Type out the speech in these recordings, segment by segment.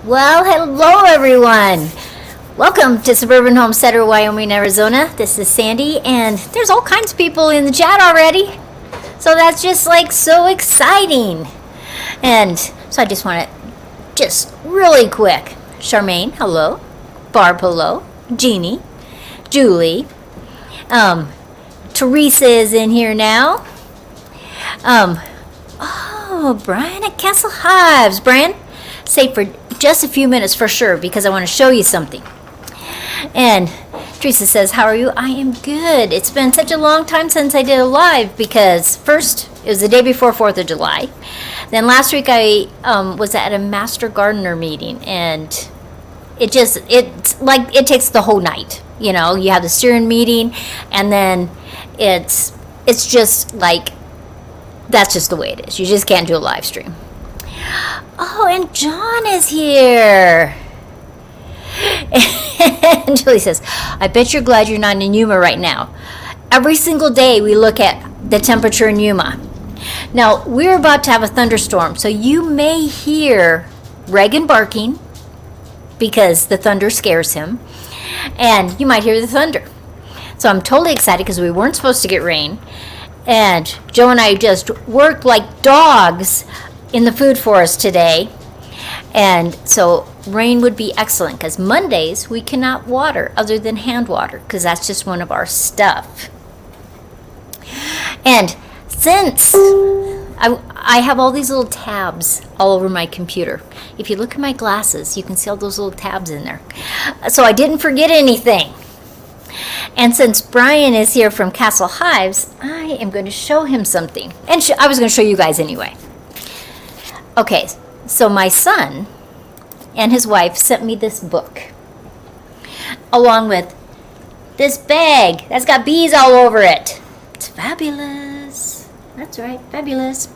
Well, hello everyone. Welcome to Suburban Homesteader, Wyoming, Arizona. This is Sandy, and there's all kinds of people in the chat already. So that's just like so exciting. And so I just want to, just really quick, Charmaine, hello. Barb, hello. Jeannie, Julie, Teresa is in here now. Oh, Brian at Castle Hives. Brian, stay for just a few minutes for sure because I want to show you something. And Teresa says, how are you? I am good. It's been such a long time since I did a live because first, it was the day before 4th of July. Then last week I was at a Master Gardener meeting, and it's like it takes the whole night. You know, you have the steering meeting, and then it's just like, that's just the way it is. You just can't do a live stream. Oh, and John is here. And Julie says, I bet you're glad you're not in Yuma right now. Every single day we look at the temperature in Yuma. Now, we're about to have a thunderstorm, so you may hear Reagan barking because the thunder scares him, and you might hear the thunder. So I'm totally excited because we weren't supposed to get rain, and Joe and I just worked like dogs in the food forest today, and so rain would be excellent because Mondays we cannot water other than hand water because that's just one of our stuff. And since I have all these little tabs all over my computer, if you look at my glasses you can see all those little tabs in there, so I didn't forget anything. And since Brian is here from Castle Hives, I am going to show him something, and I was going to show you guys anyway. Okay, so my son and his wife sent me this book along with this bag that's got bees all over it. It's fabulous. That's right, fabulous.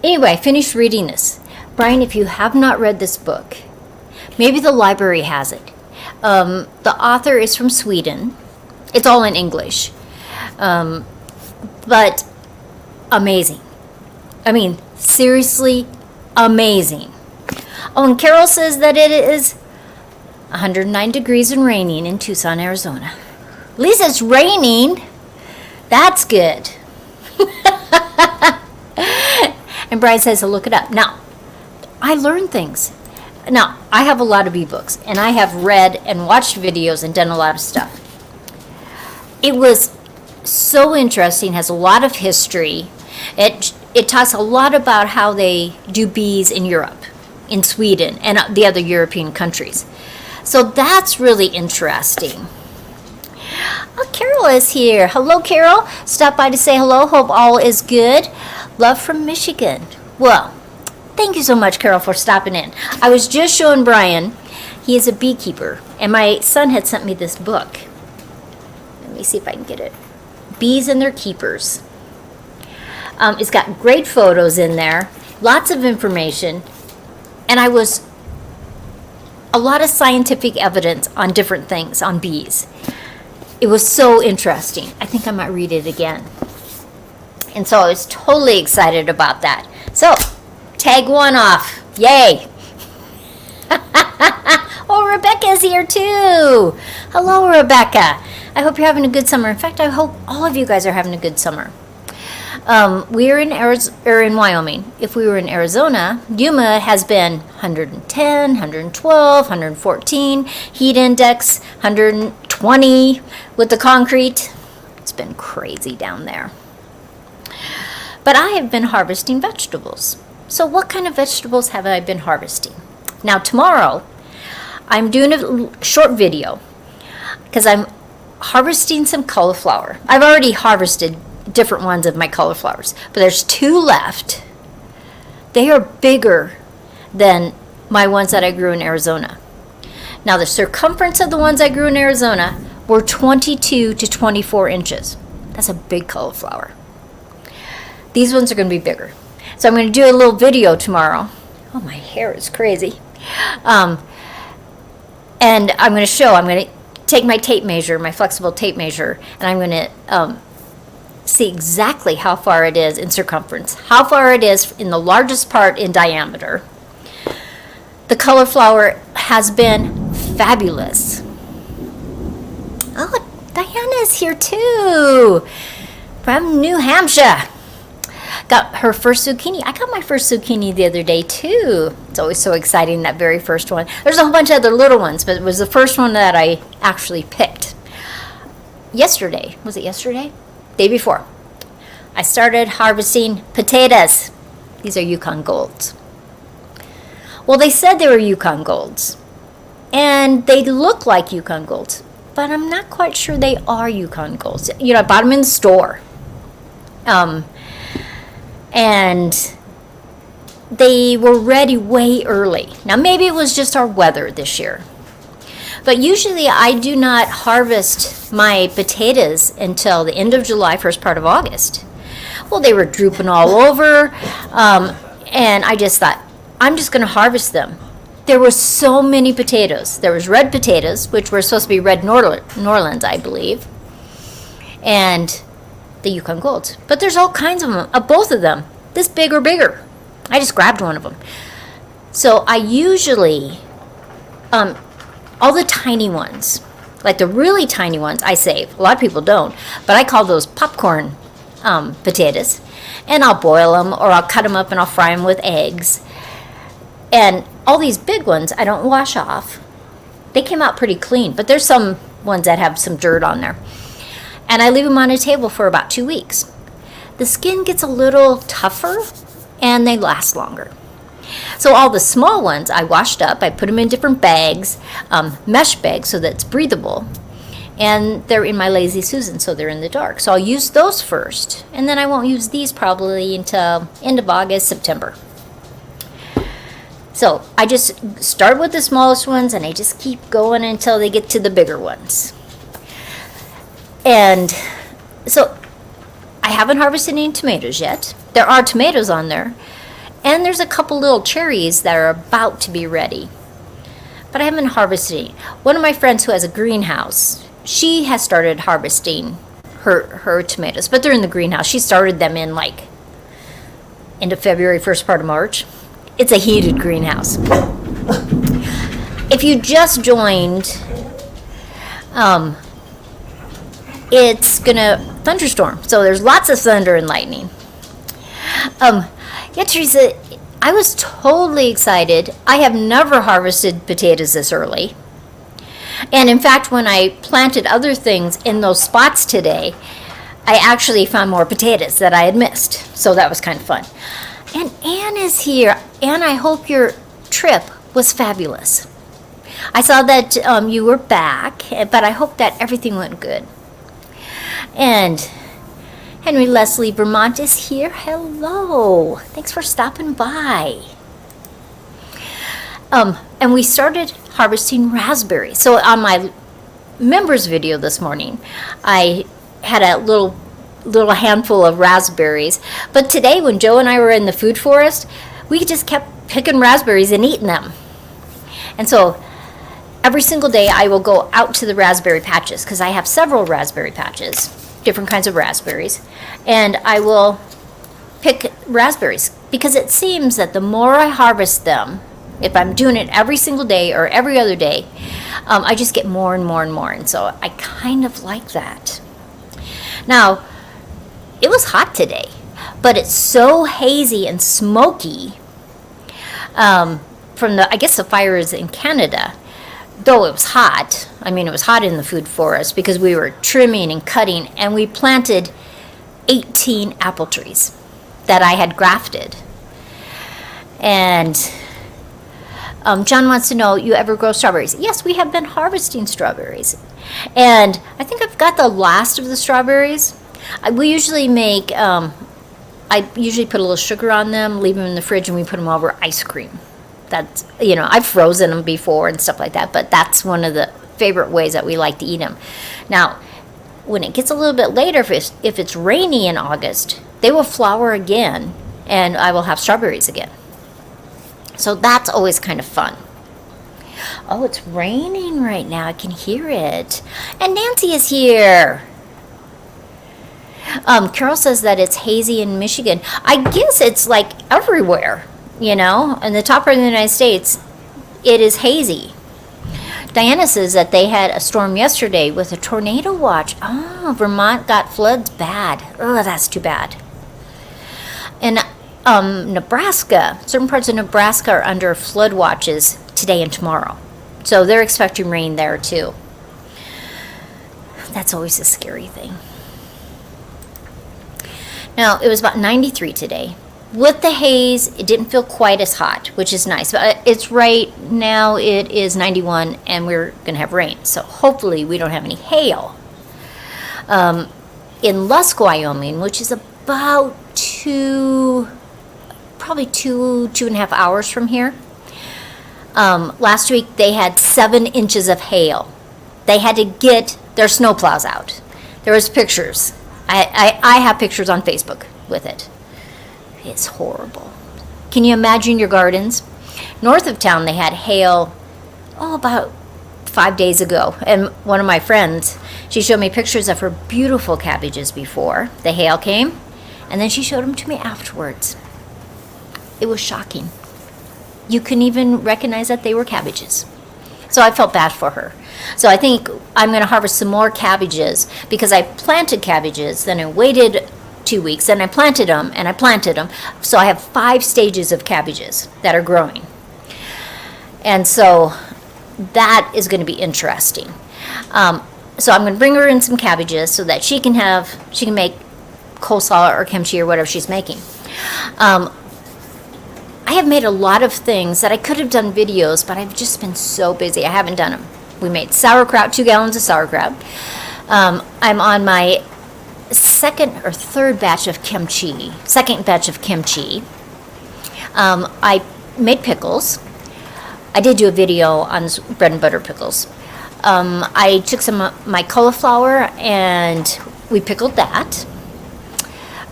Anyway, I finished reading this. Brian, if you have not read this book, maybe the library has it. The author is from Sweden. It's all in English. But amazing. I mean, seriously amazing. Oh, and Carol says that it is 109 degrees and raining in Tucson, Arizona. At least it's raining. That's good. And Brian says to look it up. Now, I learned things. Now, I have a lot of ebooks, and I have read and watched videos and done a lot of stuff. It was so interesting, has a lot of history. It talks a lot about how they do bees in Europe, in Sweden, and the other European countries. So that's really interesting. Oh, Carol is here. Hello, Carol. Stop by to say hello. Hope all is good. Love from Michigan. Well, thank you so much, Carol, for stopping in. I was just showing Brian. He is a beekeeper, and my son had sent me this book. Let me see if I can get it. Bees and Their Keepers. It's got great photos in there, lots of information, and a lot of scientific evidence on different things on bees. It was so interesting. I think I might read it again. And so I was totally excited about that. So, tag one off. Yay! Oh, Rebecca's here too. Hello, Rebecca. I hope you're having a good summer. In fact, I hope all of you guys are having a good summer. We're in Wyoming. If we were in Arizona, Yuma has been 110, 112, 114, heat index 120 with the concrete. It's been crazy down there. But I have been harvesting vegetables. So what kind of vegetables have I been harvesting? Now tomorrow, I'm doing a short video because I'm harvesting some cauliflower. I've already harvested different ones of my cauliflowers, but there's 2 left. They are bigger than my ones that I grew in Arizona. Now the circumference of the ones I grew in Arizona were 22 to 24 inches. That's a big cauliflower. These ones are going to be bigger. So I'm going to do a little video tomorrow. Oh, my hair is crazy. And I'm going to take my tape measure, my flexible tape measure, and I'm going to see exactly how far it is in circumference, how far it is in the largest part in diameter, The cauliflower has been fabulous. Oh, Diana's here too, from New Hampshire. Got her first zucchini. I got my first zucchini the other day too. It's always so exciting, that very first one. There's a whole bunch of other little ones, but it was the first one that I actually picked. Yesterday, was it yesterday? Day before, I started harvesting potatoes. These are Yukon Golds. Well, they said they were Yukon Golds, and they look like Yukon Golds, but I'm not quite sure they are Yukon Golds. You know, I bought them in the store. And they were ready way early. Now, maybe it was just our weather this year. But usually I do not harvest my potatoes until the end of July, first part of August. Well, they were drooping all over, and I just thought, I'm just going to harvest them. There were so many potatoes. There was red potatoes, which were supposed to be red Norlands, I believe, and the Yukon Golds. But there's all kinds of them, both of them, this big or bigger. I just grabbed one of them. So I usually, all the tiny ones, like the really tiny ones, I save. A lot of people don't, but I call those popcorn potatoes. And I'll boil them, or I'll cut them up and I'll fry them with eggs. And all these big ones, I don't wash off. They came out pretty clean, but there's some ones that have some dirt on there. And I leave them on a table for about 2 weeks. The skin gets a little tougher, and they last longer. So all the small ones I washed up. I put them in different bags, mesh bags, so that it's breathable. And they're in my Lazy Susan, so they're in the dark. So I'll use those first, and then I won't use these probably until end of August, September. So I just start with the smallest ones, and I just keep going until they get to the bigger ones. And so I haven't harvested any tomatoes yet. There are tomatoes on there. And there's a couple little cherries that are about to be ready. But I haven't harvested any. One of my friends who has a greenhouse, she has started harvesting her tomatoes. But they're in the greenhouse. She started them in like end of February, first part of March. It's a heated greenhouse. If you just joined, it's gonna thunderstorm, so there's lots of thunder and lightning. Yeah, Teresa, I was totally excited. I have never harvested potatoes this early. And in fact, when I planted other things in those spots today, I actually found more potatoes that I had missed. So that was kind of fun. And Anne is here. Anne, I hope your trip was fabulous. I saw that you were back, but I hope that everything went good. And Henry Leslie Vermont is here. Hello. Thanks for stopping by. And we started harvesting raspberries. So on my members video this morning, I had a little handful of raspberries. But today, when Joe and I were in the food forest, we just kept picking raspberries and eating them. And so every single day I will go out to the raspberry patches, because I have several raspberry patches, different kinds of raspberries, and I will pick raspberries, because it seems that the more I harvest them, if I'm doing it every single day or every other day, I just get more and more and more, and so I kind of like that. Now, it was hot today, but it's so hazy and smoky from the, I guess the fire is in Canada. Though it was hot, I mean, it was hot in the food forest because we were trimming and cutting, and we planted 18 apple trees that I had grafted. And John wants to know, you ever grow strawberries? Yes, we have been harvesting strawberries. And I think I've got the last of the strawberries. We usually make, I usually put a little sugar on them, leave them in the fridge, and we put them over ice cream. That's, I've frozen them before and stuff like that, but that's one of the favorite ways that we like to eat them. Now, when it gets a little bit later, if it's rainy in August, they will flower again, and I will have strawberries again. So that's always kind of fun. Oh, it's raining right now. I can hear it. And Nancy is here. Carol says that it's hazy in Michigan. I guess it's like everywhere. In the top part of the United States, it is hazy. Diana says that they had a storm yesterday with a tornado watch. Oh, Vermont got floods bad. Oh, that's too bad. And Nebraska, certain parts of Nebraska are under flood watches today and tomorrow. So they're expecting rain there too. That's always a scary thing. Now, it was about 93 today. With the haze, it didn't feel quite as hot, which is nice. But it's right now, it is 91, and we're going to have rain. So hopefully we don't have any hail. In Lusk, Wyoming, which is about probably two and a half hours from here, last week they had 7 inches of hail. They had to get their snowplows out. There was pictures. I have pictures on Facebook with it. It's horrible. Can you imagine your gardens? North of town, they had hail, about 5 days ago. And one of my friends, she showed me pictures of her beautiful cabbages before the hail came. And then she showed them to me afterwards. It was shocking. You couldn't even recognize that they were cabbages. So I felt bad for her. So I think I'm going to harvest some more cabbages because I planted cabbages, then I waited 2 weeks, then I planted them, and I planted them. So I have 5 stages of cabbages that are growing. And so that is going to be interesting. So I'm going to bring her in some cabbages so that she can make coleslaw or kimchi or whatever she's making. I have made a lot of things that I could have done videos, but I've just been so busy. I haven't done them. We made sauerkraut, 2 gallons of sauerkraut. I'm on my second batch of kimchi. I made pickles. I did do a video on bread and butter pickles. I took some of my cauliflower and we pickled that.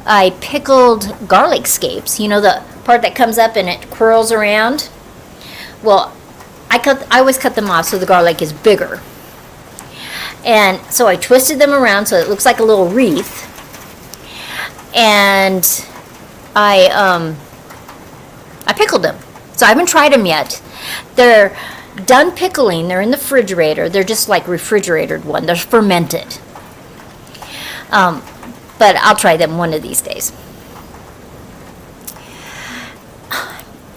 I pickled garlic scapes. You know the part that comes up and it curls around? Well, I always cut them off so the garlic is bigger. And so I twisted them around so it looks like a little wreath. And I pickled them. So I haven't tried them yet. They're done pickling. They're in the refrigerator. They're just like refrigerated one. They're fermented. But I'll try them one of these days.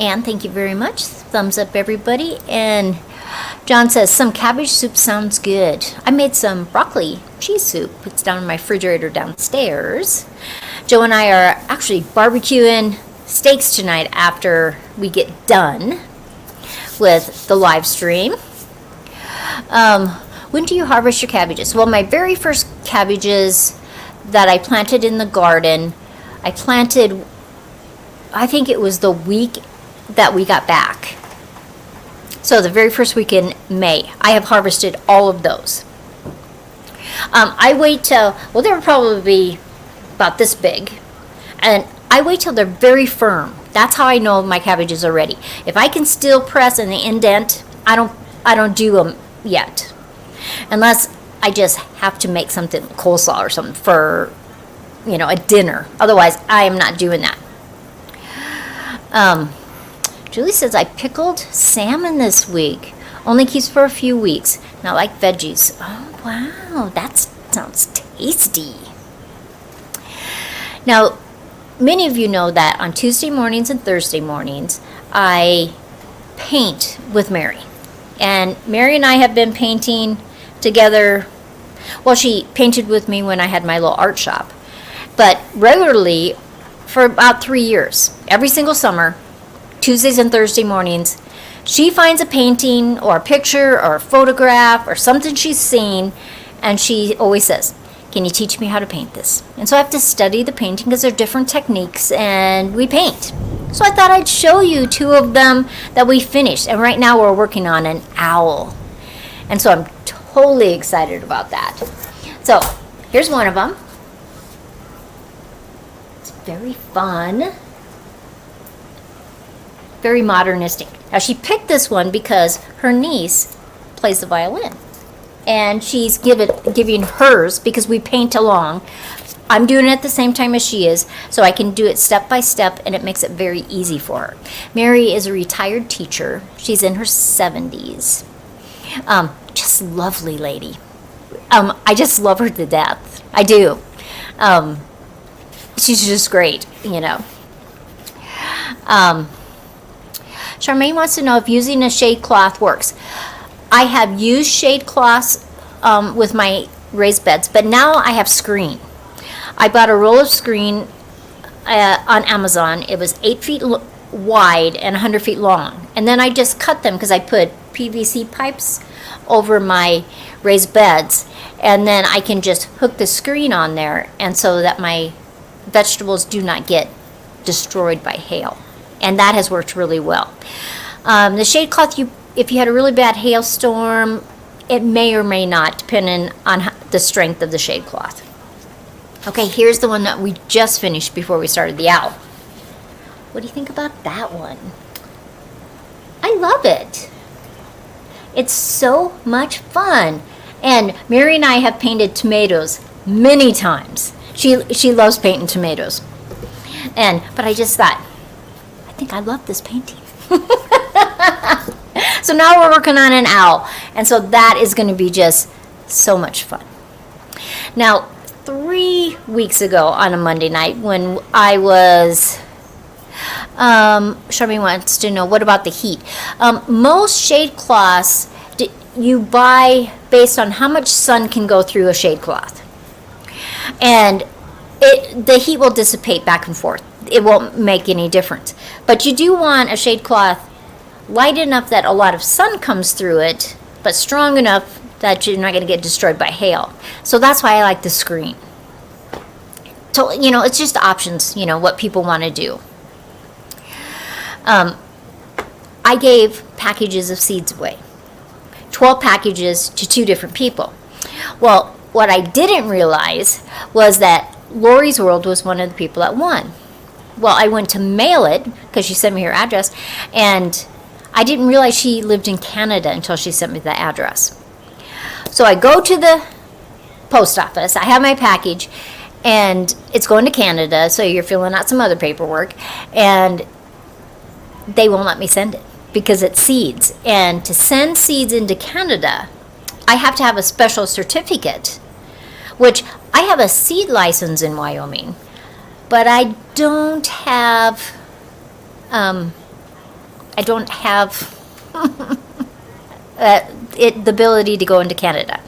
And thank you very much. Thumbs up, everybody. And John says, some cabbage soup sounds good. I made some broccoli cheese soup. It's down in my refrigerator downstairs. Joe and I are actually barbecuing steaks tonight after we get done with the live stream. When do you harvest your cabbages? Well, my very first cabbages that I planted in the garden, I think it was the week that we got back. So the very first week in May, I have harvested all of those. I wait till, they were probably about this big, and I wait till they're very firm. That's how I know my cabbages are ready. If I can still press and they indent, I don't do them yet, unless I just have to make something, coleslaw or something for, a dinner. Otherwise, I am not doing that. Julie says, I pickled salmon this week. Only keeps for a few weeks. Not like veggies. Oh, wow. That sounds tasty. Now, many of you know that on Tuesday mornings and Thursday mornings, I paint with Mary. And Mary and I have been painting together. Well, she painted with me when I had my little art shop. But regularly, for about 3 years, every single summer, Tuesdays and Thursday mornings, she finds a painting or a picture or a photograph or something she's seen, and she always says, can you teach me how to paint this? And so I have to study the painting because there are different techniques, and we paint. So I thought I'd show you 2 of them that we finished, and right now we're working on an owl. And so I'm totally excited about that. So here's one of them. It's very fun. Very modernistic. Now she picked this one because her niece plays the violin. And she's giving hers, because we paint along, I'm doing it at the same time as she is, so I can do it step by step, and it makes it very easy for her. Mary is a retired teacher. She's in her 70s. Just lovely lady. I just love her to death. I do. She's just great, you know. Charmaine wants to know if using a shade cloth works. I have used shade cloths with my raised beds, but now I have screen. I bought a roll of screen on Amazon. It was 8 feet wide and 100 feet long. And then I just cut them because I put PVC pipes over my raised beds. And then I can just hook the screen on there, and so that my vegetables do not get destroyed by hail. And that has worked really well. The shade cloth, if you had a really bad hailstorm, it may or may not, depending on the strength of the shade cloth. Okay, here's the one that we just finished before we started the owl. What do you think about that one? I love it. It's so much fun. And Mary and I have painted tomatoes many times. She loves painting tomatoes. But I just thought, I think I love this painting. So now we're working on an owl. And so that is going to be just so much fun. Now, 3 weeks ago on a Monday night when I was... Charmaine wants to know, what about the heat? Most shade cloths you buy based on how much sun can go through a shade cloth. And the heat will dissipate back and forth. It won't make any difference. But you do want a shade cloth light enough that a lot of sun comes through it, but strong enough that you're not going to get destroyed by hail. So that's why I like the screen. So, you know, it's just options, you know, what people want to do. I gave packages of seeds away. 12 packages to 2 different people. Well, what I didn't realize was that Lori's World was one of the people that won. Well, I went to mail it because she sent me her address, and I didn't realize she lived in Canada until she sent me the address. So I go to the post office, I have my package, and it's going to Canada, so you're filling out some other paperwork, and they won't let me send it because it's seeds. And to send seeds into Canada, I have to have a special certificate, which I have a seed license in Wyoming, but I don't have the ability to go into Canada.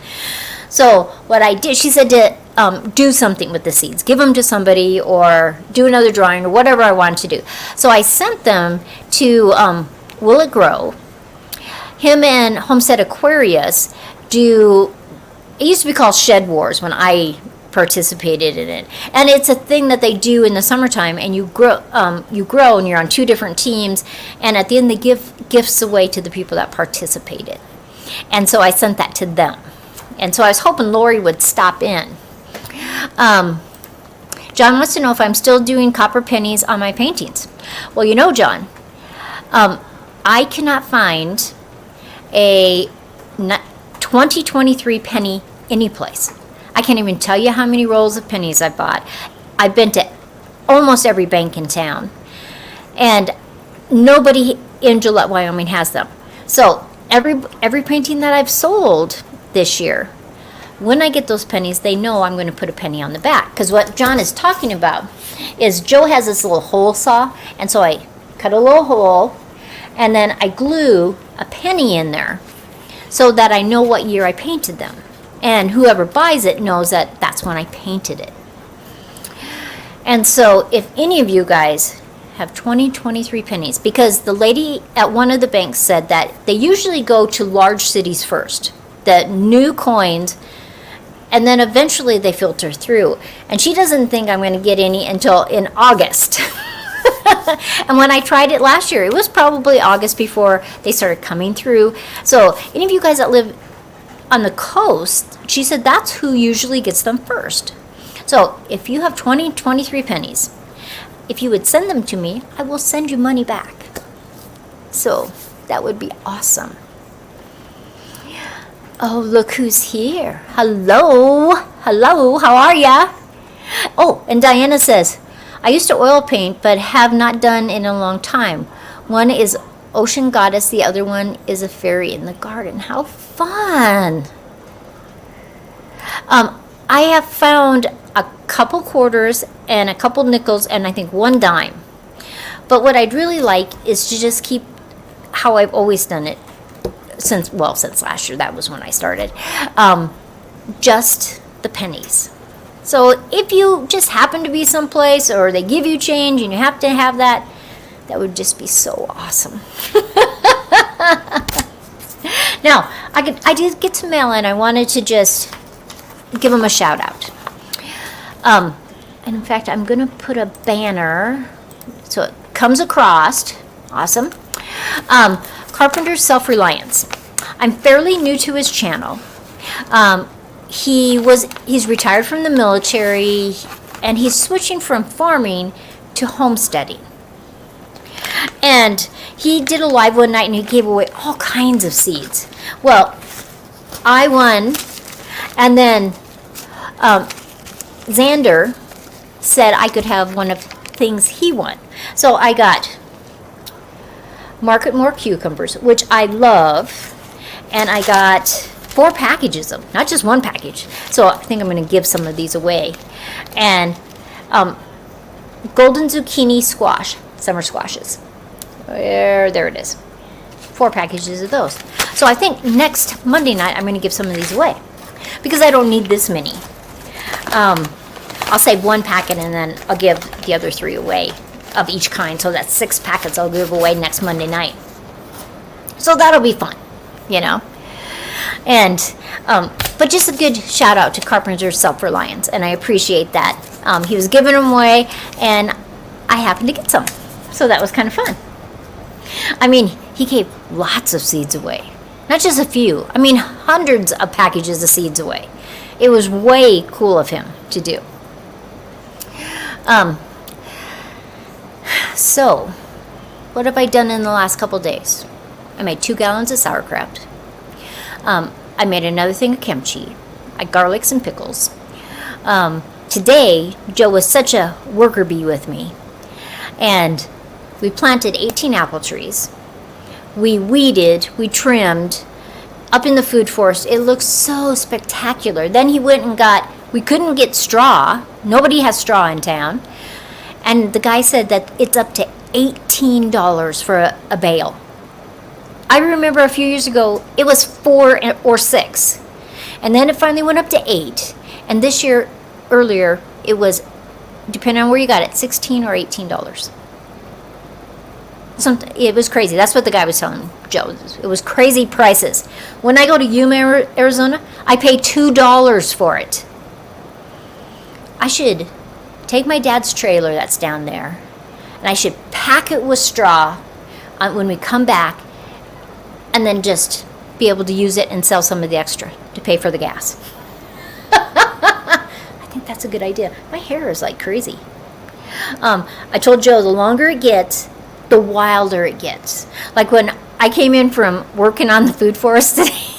So what I did, she said to do something with the seeds, give them to somebody or do another drawing or whatever I wanted to do. So I sent them to Will It Grow. Him and Homestead Aquarius do, it used to be called Shed Wars when I participated in it. And it's a thing that they do in the summertime, and you grow and you're on 2 different teams, and at the end they give gifts away to the people that participated. And so I sent that to them. And so I was hoping Lori would stop in. John wants to know if I'm still doing copper pennies on my paintings. Well, you know, John, I cannot find a 2023 penny anyplace. I can't even tell you how many rolls of pennies I bought. I've been to almost every bank in town, and nobody in Gillette, Wyoming has them. So every painting that I've sold this year, when I get those pennies, they know I'm going to put a penny on the back. Because what John is talking about is Joe has this little hole saw, and so I cut a little hole, and then I glue a penny in there so that I know what year I painted them. And whoever buys it knows that that's when I painted it. And so if any of you guys have 2023 pennies, because the lady at one of the banks said that they usually go to large cities first, the new coins, and then eventually they filter through. And she doesn't think I'm going to get any until in August. And when I tried it last year, it was probably August before they started coming through. So any of you guys that live on the coast, she said that's who usually gets them first. So if you have 2023 pennies, if you would send them to me, I will send you money back. So that would be awesome. Oh, look who's here. Hello. Hello, how are ya? Oh, and Diana says, I used to oil paint, but have not done in a long time. One is Ocean Goddess, the other one is a fairy in the garden. How fun! I have found a couple quarters and a couple nickels and I think one dime. But what I'd really like is to just keep how I've always done it since last year. That was when I started. Just the pennies. So if you just happen to be someplace or they give you change and you have to have that, that would just be so awesome. Now, I did get some mail and I wanted to just give them a shout out. And in fact, I'm going to put a banner so it comes across. Awesome. Carpenter's Self-Reliance. I'm fairly new to his channel. He's retired from the military and he's switching from farming to homesteading. And he did a live one night and he gave away all kinds of seeds. Well, I won, and then Xander said I could have one of the things he won. So I got Market More cucumbers, which I love, and I got 4 packages of them, not just one package. So I think I'm going to give some of these away. And golden zucchini squash, summer squashes. There it is. 4 packages of those. So I think next Monday night I'm going to give some of these away because I don't need this many. I'll save 1 packet and then I'll give the other 3 away of each kind. So that's 6 packets I'll give away next Monday night. So that'll be fun, you know. And but just a good shout out to Carpenter's Self-Reliance, and I appreciate that. He was giving them away and I happened to get some. So that was kind of fun. I mean, he gave lots of seeds away. Not just a few. I mean, hundreds of packages of seeds away. It was way cool of him to do. So, what have I done in the last couple days? I made 2 gallons of sauerkraut. I made another thing of kimchi. I garlics and pickles. Today, Joe was such a worker bee with me. And we planted 18 apple trees. We weeded, we trimmed up in the food forest. It looks so spectacular. Then he went and we couldn't get straw. Nobody has straw in town. And the guy said that it's up to $18 for a bale. I remember a few years ago, it was 4 or 6. And then it finally went up to 8. And this year, earlier, it was, depending on where you got it, $16 or $18. It was crazy. That's what the guy was telling Joe. It was crazy prices. When I go to Yuma, Arizona, I pay $2 for it. I should take my dad's trailer that's down there, and I should pack it with straw when we come back, and then just be able to use it and sell some of the extra to pay for the gas. I think that's a good idea. My hair is like crazy. I told Joe the longer it gets, the wilder it gets. Like when I came in from working on the food forest today,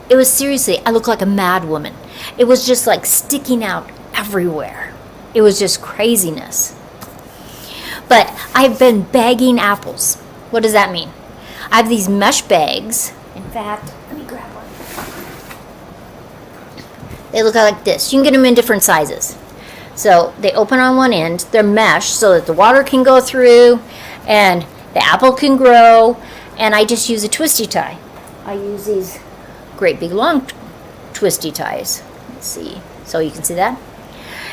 it was seriously, I looked like a mad woman. It was just like sticking out everywhere. It was just craziness. But I've been bagging apples. What does that mean? I have these mesh bags. In fact, let me grab one. They look like this. You can get them in different sizes. So they open on one end. They're mesh so that the water can go through and the apple can grow. And I just use a twisty tie. I use these great big long twisty ties. Let's see. So you can see that.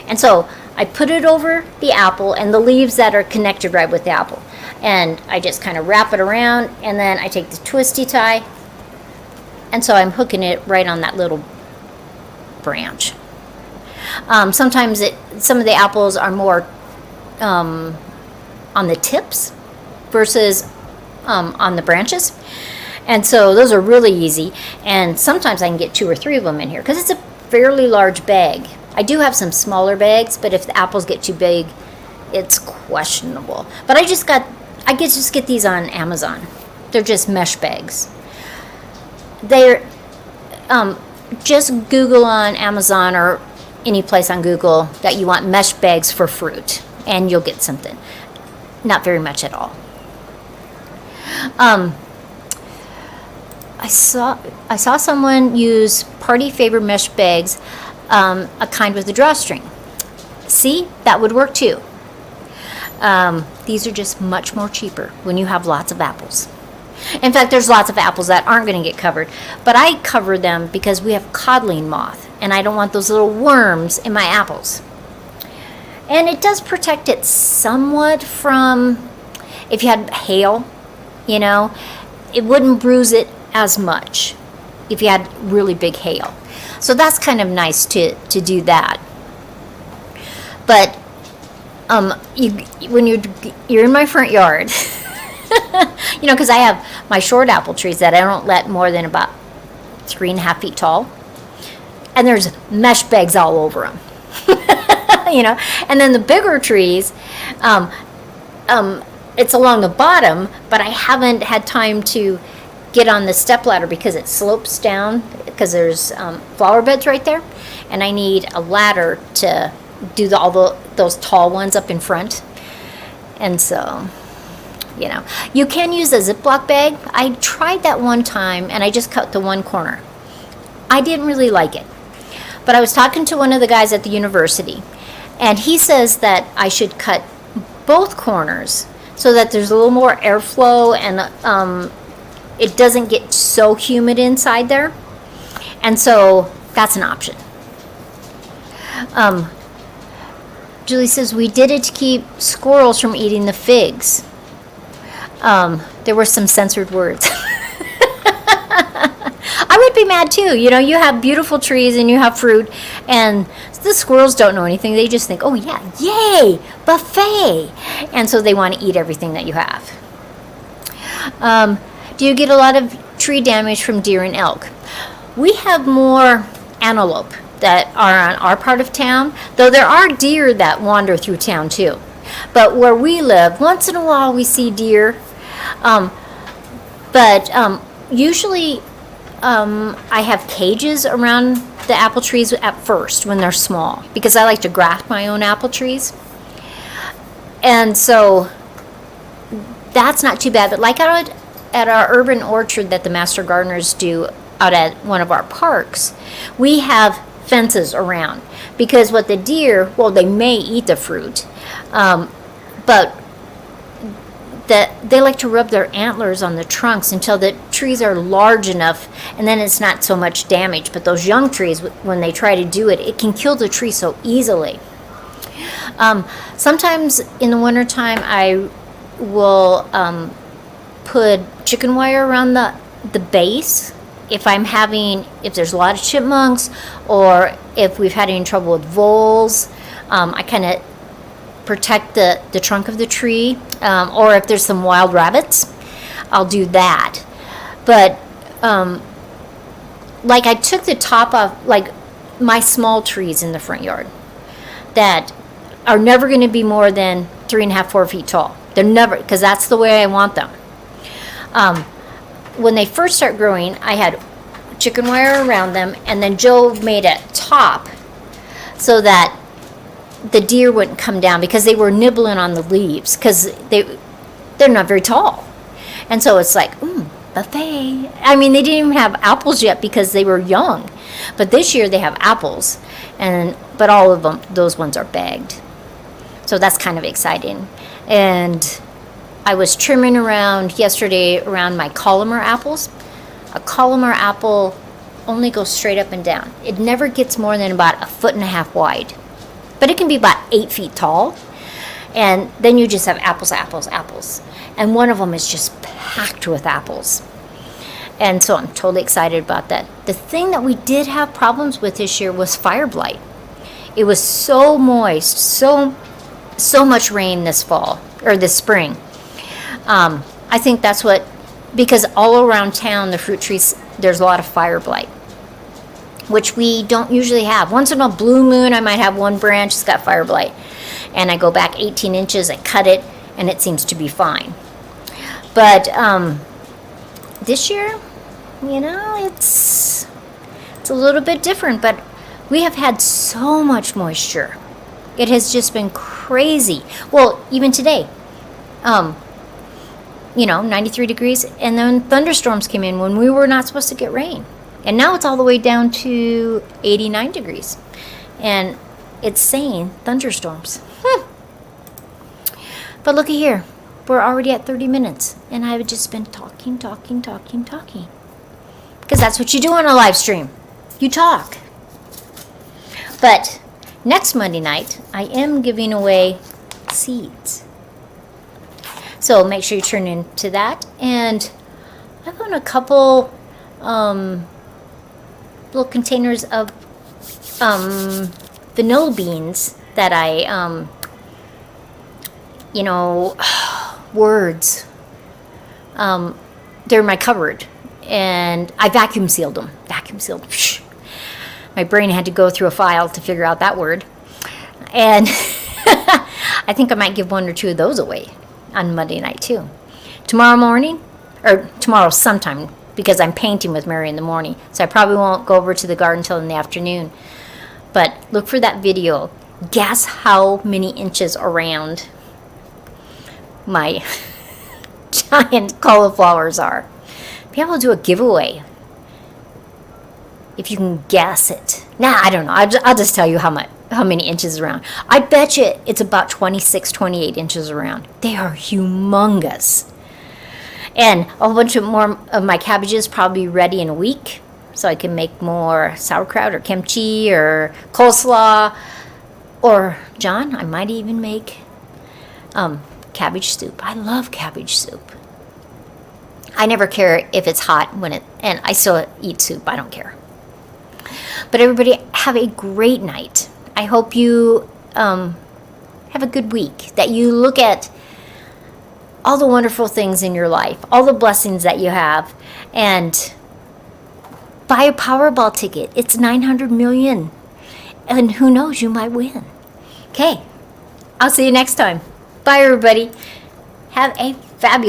And so I put it over the apple and the leaves that are connected right with the apple. And I just kind of wrap it around, and then I take the twisty tie, and so I'm hooking it right on that little branch. Sometimes some of the apples are more on the tips versus on the branches. And so those are really easy. And sometimes I can get 2 or 3 of them in here because it's a fairly large bag. I do have some smaller bags, but if the apples get too big, it's questionable. But I just get these on Amazon. They're just mesh bags. They're just Google on Amazon or any place on Google that you want mesh bags for fruit, and you'll get something. Not very much at all. I saw someone use party favor mesh bags, a kind with a drawstring. See, that would work too. These are just much more cheaper when you have lots of apples. In fact, there's lots of apples that aren't going to get covered, but I cover them because we have codling moth, and I don't want those little worms in my apples. And it does protect it somewhat from, if you had hail, you know, it wouldn't bruise it as much if you had really big hail. So that's kind of nice to do that. But when you're in my front yard, you know, because I have my short apple trees that I don't let more than about 3.5 feet tall, and there's mesh bags all over them. You know, and then the bigger trees, it's along the bottom, but I haven't had time to get on the stepladder because it slopes down, because there's flower beds right there, and I need a ladder to do those tall ones up in front. And so, you know, you can use a Ziploc bag. I tried that one time, and I just cut the one corner. I didn't really like it, but I was talking to one of the guys at the university, and he says that I should cut both corners so that there's a little more airflow, and it doesn't get so humid inside there. And so that's an option. Julie says, we did it to keep squirrels from eating the figs. There were some censored words. I would be mad too. You know, you have beautiful trees and you have fruit, and the squirrels don't know anything. They just think, oh yeah, yay, buffet. And so they want to eat everything that you have. Do you get a lot of tree damage from deer and elk? We have more antelope that are on our part of town, though there are deer that wander through town too. But where we live, once in a while we see deer. But usually I have cages around the apple trees at first when they're small, because I like to graft my own apple trees. And so that's not too bad. But like out at our urban orchard that the master gardeners do out at one of our parks, we have fences around, because what the deer, well, they may eat the fruit, but they like to rub their antlers on the trunks until the trees are large enough, and then it's not so much damage. But those young trees, when they try to do it, it can kill the tree so easily. Sometimes in the wintertime I will put chicken wire around the base if there's a lot of chipmunks, or if we've had any trouble with voles. I kind of protect the trunk of the tree, or if there's some wild rabbits, I'll do that. But like I took the top off, like my small trees in the front yard that are never going to be more than 3.5, 4 feet tall. They're never, because that's the way I want them. When they first start growing, I had chicken wire around them, and then Joe made a top so that the deer wouldn't come down, because they were nibbling on the leaves, because they're not very tall. And so it's like, buffet. I mean, they didn't even have apples yet because they were young. But this year they have apples, but all of them, those ones are bagged. So that's kind of exciting. And I was trimming around yesterday around my Columnar apples. A Columnar apple only goes straight up and down. It never gets more than about 1.5 feet wide. But it can be about 8 feet tall. And then you just have apples, apples, apples. And one of them is just packed with apples. And so I'm totally excited about that. The thing that we did have problems with this year was fire blight. It was so moist, so much rain this fall, or this spring. I think that's because all around town, the fruit trees, there's a lot of fire blight, which we don't usually have. Once in a blue moon, I might have one branch that's got fire blight. And I go back 18 inches, I cut it, and it seems to be fine. But this year, you know, it's a little bit different. But We have had so much moisture. It has just been crazy. Well, even today, 93 degrees, and then thunderstorms came in when we were not supposed to get rain. And now it's all the way down to 89 degrees. And it's saying thunderstorms. But looky here. We're already at 30 minutes. And I've just been talking. Because that's what you do on a live stream. You talk. But next Monday night, I am giving away seeds. So make sure you turn into that. And I found a couple little containers of vanilla beans that I, words. They're in my cupboard. And I vacuum sealed them. My brain had to go through a file to figure out that word. And I think I might give one or two of those away on Monday night too. Tomorrow morning, or tomorrow sometime, because I'm painting with Mary in the morning. So I probably won't go over to the garden until in the afternoon. But look for that video. Guess how many inches around my giant cauliflowers are. Be able to do a giveaway if you can guess it. I don't know. I'll just tell you how many inches around. I bet you it's about 26, 28 inches around. They are humongous. And a whole bunch of more of my cabbages probably ready in a week, so I can make more sauerkraut or kimchi or coleslaw. Or, John, I might even make cabbage soup. I love cabbage soup. I never care if it's hot and I still eat soup. I don't care. But everybody, have a great night. I hope you have a good week, that you look at all the wonderful things in your life, all the blessings that you have, and buy a Powerball ticket. It's 900 million. And who knows, you might win. Okay, I'll see you next time. Bye, everybody. Have a fabulous